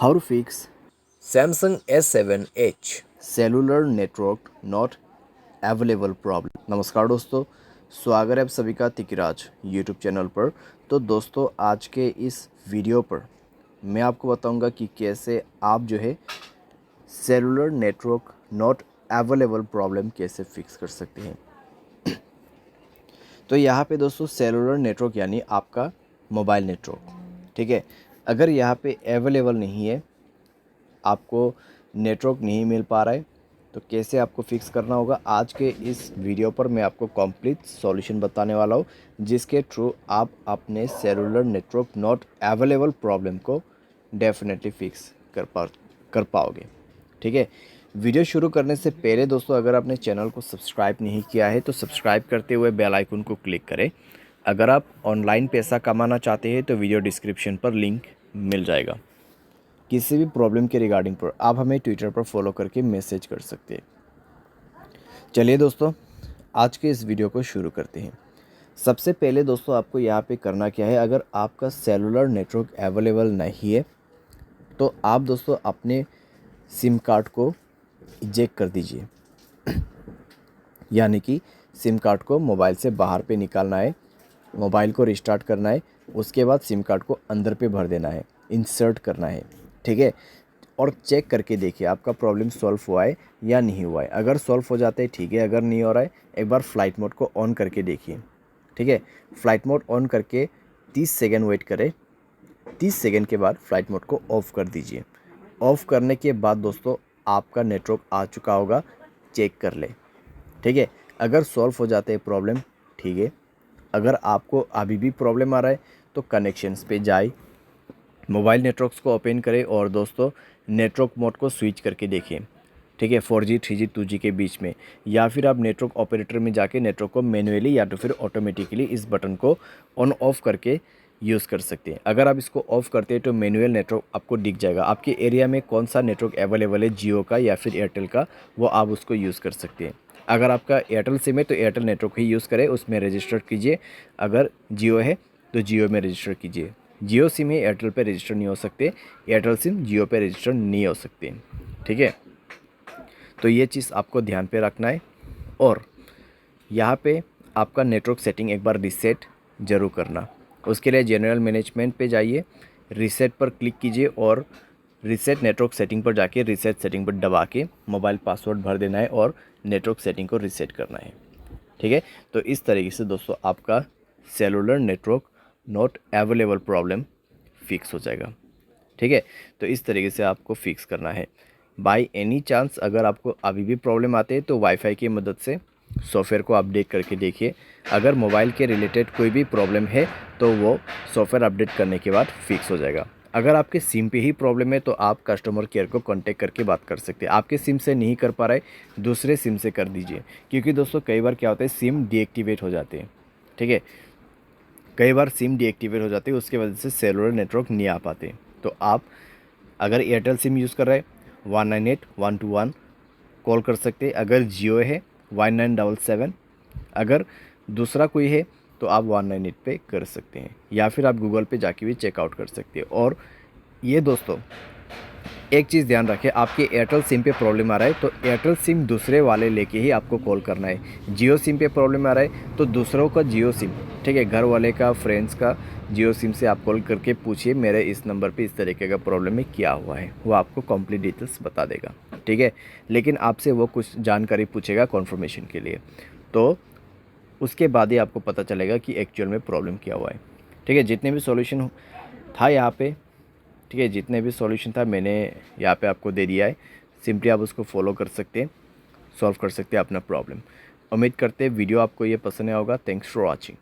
How to fix Samsung S7H। Cellular network not available problem. नमस्कार दोस्तों, स्वागत है आप सभी का तिकिराज यूट्यूब चैनल पर। तो दोस्तों, आज के इस वीडियो पर मैं आपको बताऊंगा कि कैसे आप जो है cellular network not available problem कैसे फिक्स कर सकते हैं। तो यहाँ पे दोस्तों सेलुलर नेटवर्क यानी आपका मोबाइल नेटवर्क, ठीक है। अगर यहाँ पे अवेलेबल नहीं है, आपको नेटवर्क नहीं मिल पा रहा है, तो कैसे आपको फिक्स करना होगा, आज के इस वीडियो पर मैं आपको कंप्लीट सॉल्यूशन बताने वाला हूँ, जिसके थ्रू आप अपने cellular network not available problem को डेफिनेटली फिक्स कर पाओगे, ठीक है। वीडियो शुरू करने से पहले दोस्तों, अगर आपने चैनल को सब्सक्राइब नहीं किया है तो सब्सक्राइब करते हुए बेल आइकन को क्लिक करें। अगर आप ऑनलाइन पैसा कमाना चाहते हैं तो वीडियो डिस्क्रिप्शन पर लिंक मिल जाएगा। किसी भी प्रॉब्लम के रिगार्डिंग पर आप हमें ट्विटर पर फॉलो करके मैसेज कर सकते हैं। चलिए दोस्तों, आज के इस वीडियो को शुरू करते हैं। सबसे पहले दोस्तों, आपको यहाँ पे करना क्या है, अगर आपका सेलुलर नेटवर्क अवेलेबल नहीं है तो आप दोस्तों अपने सिम कार्ड को इजेक्ट कर दीजिए। यानी कि सिम कार्ड को मोबाइल से बाहर पे निकालना है, मोबाइल को रिस्टार्ट करना है, उसके बाद सिम कार्ड को अंदर पे भर देना है, इंसर्ट करना है, ठीक है। और चेक करके देखिए आपका प्रॉब्लम सॉल्व हुआ है या नहीं हुआ है। अगर सॉल्व हो जाता है ठीक है, अगर नहीं हो रहा है एक बार फ्लाइट मोड को ऑन करके देखिए, ठीक है। फ्लाइट मोड ऑन करके 30 सेकेंड वेट करें। 30 सेकेंड के बाद फ्लाइट मोड को ऑफ़ कर दीजिए। ऑफ़ करने के बाद दोस्तों आपका नेटवर्क आ चुका होगा, चेक कर ले, ठीक है। अगर सॉल्व हो जाते हैं प्रॉब्लम, ठीक है। अगर आपको अभी भी प्रॉब्लम आ रहा है तो कनेक्शंस पे जाए, मोबाइल नेटवर्क्स को ओपन करें और दोस्तों नेटवर्क मोड को स्विच करके देखें, ठीक है। 4G 3G 2G के बीच में, या फिर आप नेटवर्क ऑपरेटर में जाके नेटवर्क को मैन्युअली या तो फिर ऑटोमेटिकली इस बटन को ऑन ऑफ करके यूज़ कर सकते हैं। अगर आप इसको ऑफ़ करते हैं तो मैनुअल नेटवर्क आपको दिख जाएगा, आपके एरिया में कौन सा नेटवर्क अवेलेबल है, जियो का या फिर एयरटेल का, वो आप उसको यूज़ कर सकते हैं। अगर आपका एयरटेल सिम है तो एयरटेल नेटवर्क ही यूज़ करें, उसमें रजिस्टर कीजिए। अगर जियो है तो जियो में रजिस्टर कीजिए। जियो सिम है एयरटेल पे रजिस्टर नहीं हो सकते, एयरटेल सिम जियो पे रजिस्टर नहीं हो सकते, ठीक है। तो ये चीज़ आपको ध्यान पे रखना है। और यहाँ पे आपका नेटवर्क सेटिंग एक बार रीसेट ज़रूर करना। उसके लिए जनरल मैनेजमेंट पे जाइए, रीसेट पर क्लिक कीजिए और रीसेट नेटवर्क सेटिंग पर जाके रीसेट सेटिंग पर दबा के मोबाइल पासवर्ड भर देना है और नेटवर्क सेटिंग को रीसेट करना है, ठीक है। तो इस तरीके से दोस्तों आपका cellular network not available problem fix हो जाएगा, ठीक है। तो इस तरीके से आपको फिक्स करना है। बाय एनी चांस अगर आपको अभी भी प्रॉब्लम आते हैं तो वाईफाई की मदद से सॉफ्टवेयर को अपडेट करके देखिए। अगर मोबाइल के रिलेटेड कोई भी प्रॉब्लम है तो वो सॉफ्टवेयर अपडेट करने के बाद फिक्स हो जाएगा। अगर आपके सिम पे ही प्रॉब्लम है तो आप कस्टमर केयर को कांटेक्ट करके बात कर सकते हैं। आपके सिम से नहीं कर पा रहे, दूसरे सिम से कर दीजिए, क्योंकि दोस्तों कई बार क्या होता है सिम डीएक्टिवेट हो जाते हैं, ठीक है। कई बार सिम डीएक्टिवेट हो जाती है, उसकी वजह से सेलुलर नेटवर्क नहीं आ पाते। तो आप अगर एयरटेल सिम यूज़ कर रहे हैं 198-121 कॉल कर सकते हैं। अगर जियो है 1977, अगर दूसरा कोई है तो आप 198 पे कर सकते हैं, या फिर आप गूगल पे जाके भी चेकआउट कर सकते हैं। और ये दोस्तों एक चीज़ ध्यान रखें, आपके एयरटेल सिम पे प्रॉब्लम आ रहा है तो एयरटेल सिम दूसरे वाले लेके ही आपको कॉल करना है। जियो सिम पे प्रॉब्लम आ रहा है तो दूसरों का जियो सिम, ठीक है, घर वाले का, फ्रेंड्स का जियो सिम से आप कॉल करके पूछिए मेरे इस नंबर पे इस तरीके का प्रॉब्लम है, क्या हुआ है, वो आपको कंप्लीट डिटेल्स बता देगा, ठीक है। लेकिन आपसे वो कुछ जानकारी पूछेगा कन्फर्मेशन के लिए, तो उसके बाद ही आपको पता चलेगा कि एक्चुअल में प्रॉब्लम क्या हुआ है, ठीक है। जितने भी सॉल्यूशन था यहाँ पे, ठीक है, जितने भी सॉल्यूशन था मैंने यहाँ पे आपको दे दिया है। सिंपली आप उसको फॉलो कर सकते हैं, सॉल्व कर सकते हैं अपना प्रॉब्लम। उम्मीद करते हैं वीडियो आपको ये पसंद आया होगा। Thanks for watching.